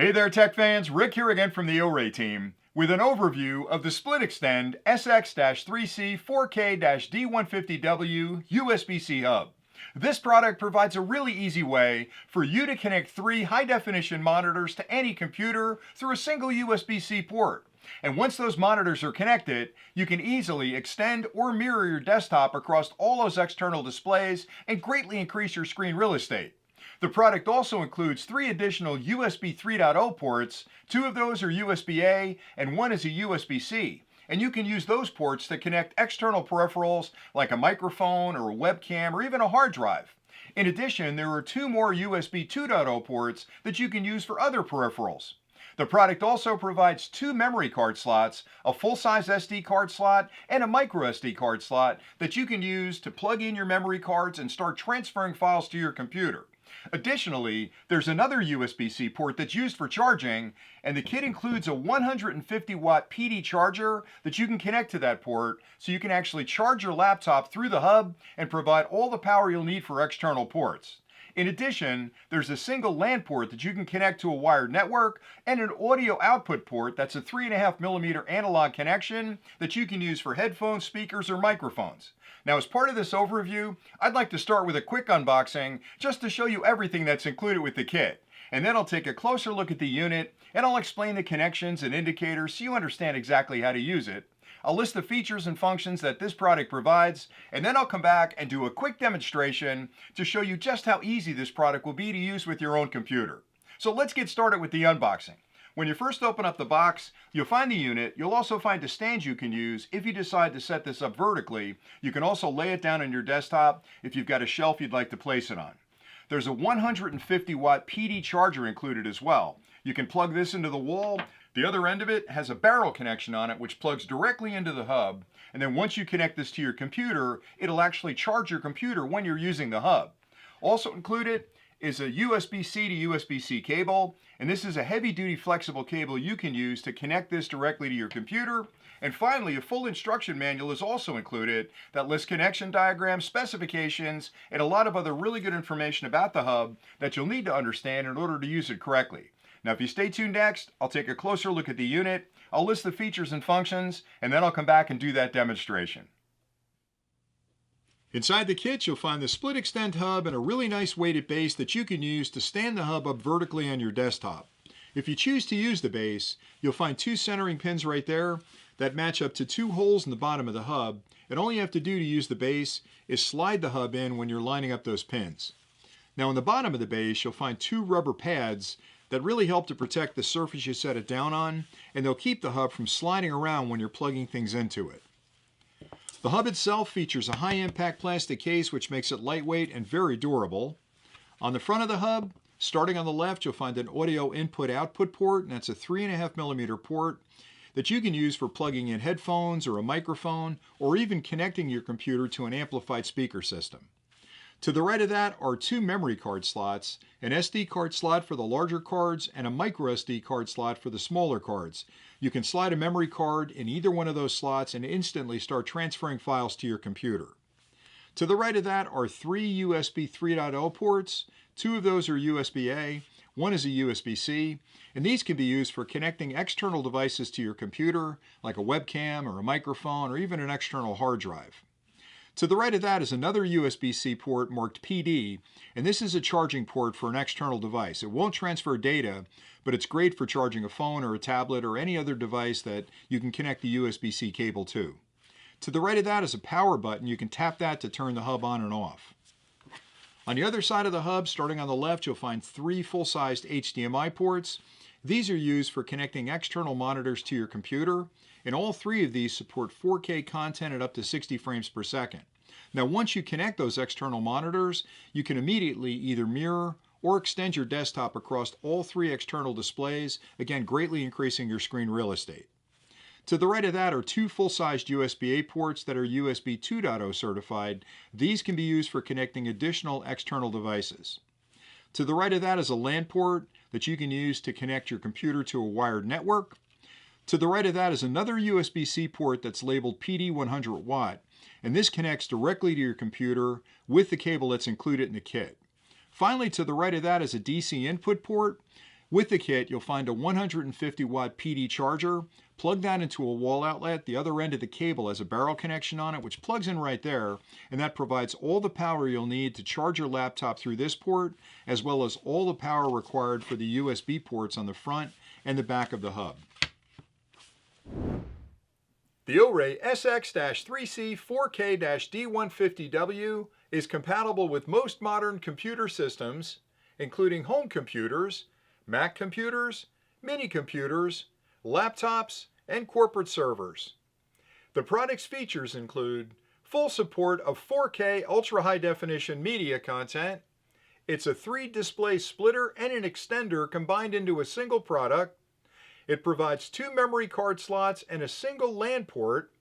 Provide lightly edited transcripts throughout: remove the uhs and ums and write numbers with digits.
Hey there tech fans, Rick here again from the OREI team with an overview of the SplitExtend SX-3C 4K-D150W USB-C hub. This product provides a really easy way for you to connect 3 high-definition monitors to any computer through a single USB-C port. And once those monitors are connected, you can easily extend or mirror your desktop across all those external displays and greatly increase your screen real estate. The product also includes 3 additional USB 3.0 ports. 2 of those are USB-A and 1 is a USB-C. And you can use those ports to connect external peripherals like a microphone or a webcam or even a hard drive. In addition, there are 2 more USB 2.0 ports that you can use for other peripherals. The product also provides 2 memory card slots, a full-size SD card slot, and a micro SD card slot that you can use to plug in your memory cards and start transferring files to your computer. Additionally, there's another USB-C port that's used for charging, and the kit includes a 150-watt PD charger that you can connect to that port so you can actually charge your laptop through the hub and provide all the power you'll need for external ports. In addition, there's a single LAN port that you can connect to a wired network and an audio output port that's a 3.5mm analog connection that you can use for headphones, speakers, or microphones. Now, as part of this overview, I'd like to start with a quick unboxing just to show you everything that's included with the kit. And then I'll take a closer look at the unit and I'll explain the connections and indicators so you understand exactly how to use it. I'll list the features and functions that this product provides, and then I'll come back and do a quick demonstration to show you just how easy this product will be to use with your own computer. So let's get started with the unboxing. When you first open up the box, you'll find the unit. You'll also find a stand you can use if you decide to set this up vertically. You can also lay it down on your desktop if you've got a shelf you'd like to place it on. There's a 150-watt PD charger included as well. You can plug this into the wall. The other end of it has a barrel connection on it which plugs directly into the hub, and then once you connect this to your computer, it'll actually charge your computer when you're using the hub. Also included is a USB-C to USB-C cable, and this is a heavy-duty flexible cable you can use to connect this directly to your computer. And finally, a full instruction manual is also included that lists connection diagrams, specifications, and a lot of other really good information about the hub that you'll need to understand in order to use it correctly. Now, if you stay tuned next, I'll take a closer look at the unit, I'll list the features and functions, and then I'll come back and do that demonstration. Inside the kit, you'll find the SplitExtend hub and a really nice weighted base that you can use to stand the hub up vertically on your desktop. If you choose to use the base, you'll find 2 centering pins right there that match up to 2 holes in the bottom of the hub, and all you have to do to use the base is slide the hub in when you're lining up those pins. Now, on the bottom of the base, you'll find 2 rubber pads that really help to protect the surface you set it down on, and they'll keep the hub from sliding around when you're plugging things into it. The hub itself features a high-impact plastic case which makes it lightweight and very durable. On the front of the hub, starting on the left, you'll find an audio input-output port, and that's a 3.5mm port that you can use for plugging in headphones or a microphone, or even connecting your computer to an amplified speaker system. To the right of that are 2 memory card slots, an SD card slot for the larger cards and a micro SD card slot for the smaller cards. You can slide a memory card in either one of those slots and instantly start transferring files to your computer. To the right of that are 3 USB 3.0 ports. 2 of those are USB-A, 1 is a USB-C, and these can be used for connecting external devices to your computer, like a webcam or a microphone or even an external hard drive. To the right of that is another USB-C port marked PD, and this is a charging port for an external device. It won't transfer data, but it's great for charging a phone or a tablet or any other device that you can connect the USB-C cable to. To the right of that is a power button. You can tap that to turn the hub on and off. On the other side of the hub, starting on the left, you'll find 3 full-sized HDMI ports. These are used for connecting external monitors to your computer, and all 3 of these support 4K content at up to 60 frames per second. Now, once you connect those external monitors, you can immediately either mirror or extend your desktop across all 3 external displays, again greatly increasing your screen real estate. To the right of that are 2 full-sized USB-A ports that are USB 2.0 certified. These can be used for connecting additional external devices. To the right of that is a LAN port that you can use to connect your computer to a wired network. To the right of that is another USB-C port that's labeled PD 100 watt, and this connects directly to your computer with the cable that's included in the kit. Finally, to the right of that is a DC input port, With the kit, you'll find a 150 watt PD charger. Plug that into a wall outlet. The other end of the cable has a barrel connection on it, which plugs in right there, and that provides all the power you'll need to charge your laptop through this port, as well as all the power required for the USB ports on the front and the back of the hub. The OREI SX-3C 4K-D150W is compatible with most modern computer systems, including home computers, Mac computers, mini computers, laptops, and corporate servers. The product's features include full support of 4K ultra high definition media content. It's a 3-display splitter and an extender combined into a single product. It provides 2 memory card slots and a single LAN port,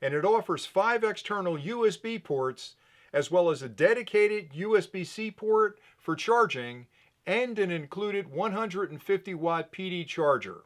and it offers 5 external USB ports, as well as a dedicated USB-C port for charging and an included 150 watt PD charger.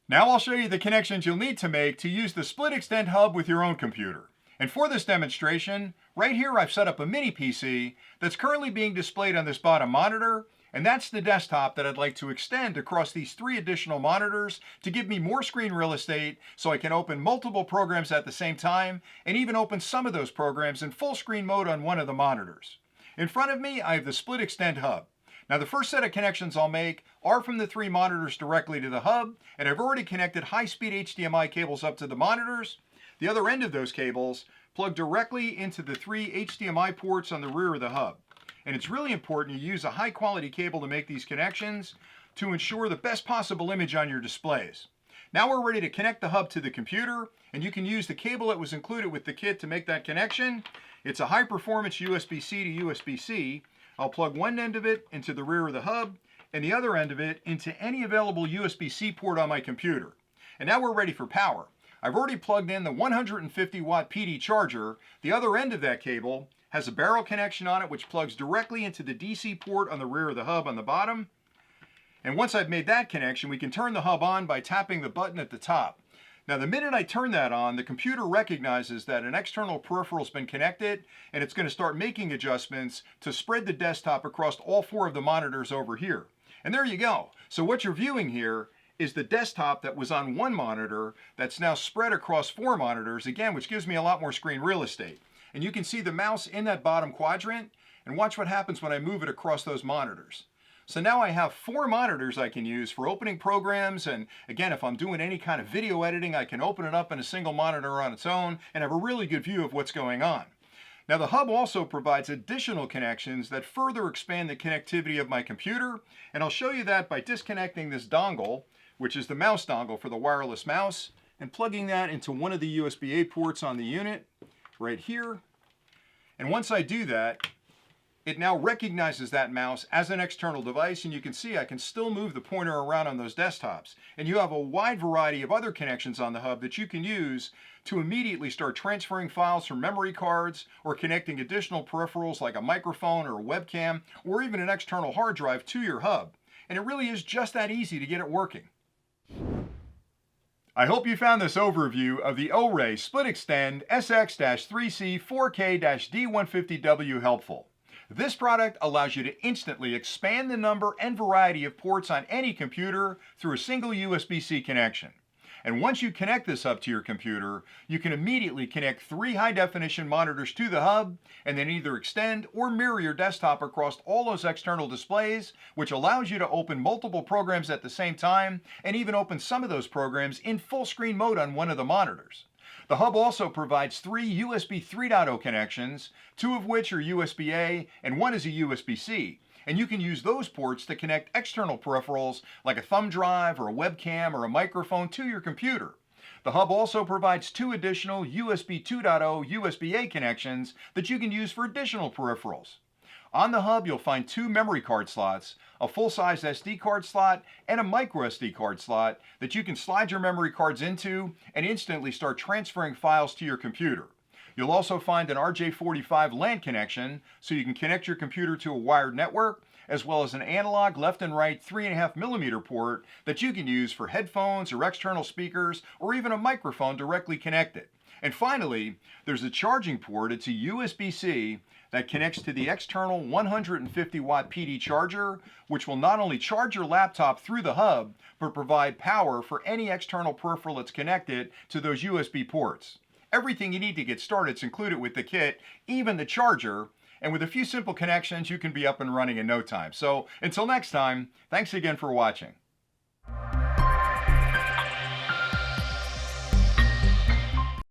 Now I'll show you the connections you'll need to make to use the SplitExtend hub with your own computer. And for this demonstration, right here I've set up a mini PC that's currently being displayed on this bottom monitor, and that's the desktop that I'd like to extend across these 3 additional monitors to give me more screen real estate so I can open multiple programs at the same time and even open some of those programs in full screen mode on one of the monitors. In front of me, I have the SplitExtend hub. Now the first set of connections I'll make are from the 3 monitors directly to the hub, and I've already connected high-speed HDMI cables up to the monitors. The other end of those cables plug directly into the 3 HDMI ports on the rear of the hub. And it's really important you use a high-quality cable to make these connections to ensure the best possible image on your displays. Now we're ready to connect the hub to the computer, and you can use the cable that was included with the kit to make that connection. It's a high-performance USB-C to USB-C. I'll plug one end of it into the rear of the hub, and the other end of it into any available USB-C port on my computer. And now we're ready for power. I've already plugged in the 150 watt PD charger. The other end of that cable has a barrel connection on it which plugs directly into the DC port on the rear of the hub on the bottom. And once I've made that connection, we can turn the hub on by tapping the button at the top. Now the minute I turn that on, the computer recognizes that an external peripheral has been connected, and it's going to start making adjustments to spread the desktop across all 4 of the monitors over here. And there you go. So what you're viewing here is the desktop that was on one monitor that's now spread across 4 monitors, again, which gives me a lot more screen real estate. And you can see the mouse in that bottom quadrant, and watch what happens when I move it across those monitors. So now I have 4 monitors I can use for opening programs, and again, if I'm doing any kind of video editing, I can open it up in a single monitor on its own and have a really good view of what's going on. Now the hub also provides additional connections that further expand the connectivity of my computer, and I'll show you that by disconnecting this dongle, which is the mouse dongle for the wireless mouse, and plugging that into one of the USB-A ports on the unit right here. And once I do that, it now recognizes that mouse as an external device, and you can see I can still move the pointer around on those desktops. And you have a wide variety of other connections on the hub that you can use to immediately start transferring files from memory cards or connecting additional peripherals like a microphone or a webcam or even an external hard drive to your hub. And it really is just that easy to get it working. I hope you found this overview of the OREI SplitExtend SX-3C 4K-D150W helpful. This product allows you to instantly expand the number and variety of ports on any computer through a single USB-C connection. And once you connect this hub to your computer, you can immediately connect 3 high-definition monitors to the hub and then either extend or mirror your desktop across all those external displays, which allows you to open multiple programs at the same time and even open some of those programs in full screen mode on one of the monitors. The hub also provides 3 USB 3.0 connections, 2 of which are USB-A and 1 is a USB-C. And you can use those ports to connect external peripherals like a thumb drive or a webcam or a microphone to your computer. The hub also provides 2 additional USB 2.0 USB-A connections that you can use for additional peripherals. On the hub, you'll find 2 memory card slots, a full-size SD card slot, and a micro SD card slot that you can slide your memory cards into and instantly start transferring files to your computer. You'll also find an RJ45 LAN connection so you can connect your computer to a wired network, as well as an analog left and right 3.5mm port that you can use for headphones or external speakers or even a microphone directly connected. And finally, there's a charging port. It's a USB-C that connects to the external 150 watt PD charger, which will not only charge your laptop through the hub, but provide power for any external peripheral that's connected to those USB ports. Everything you need to get started is included with the kit, even the charger, and with a few simple connections, you can be up and running in no time. So until next time, thanks again for watching.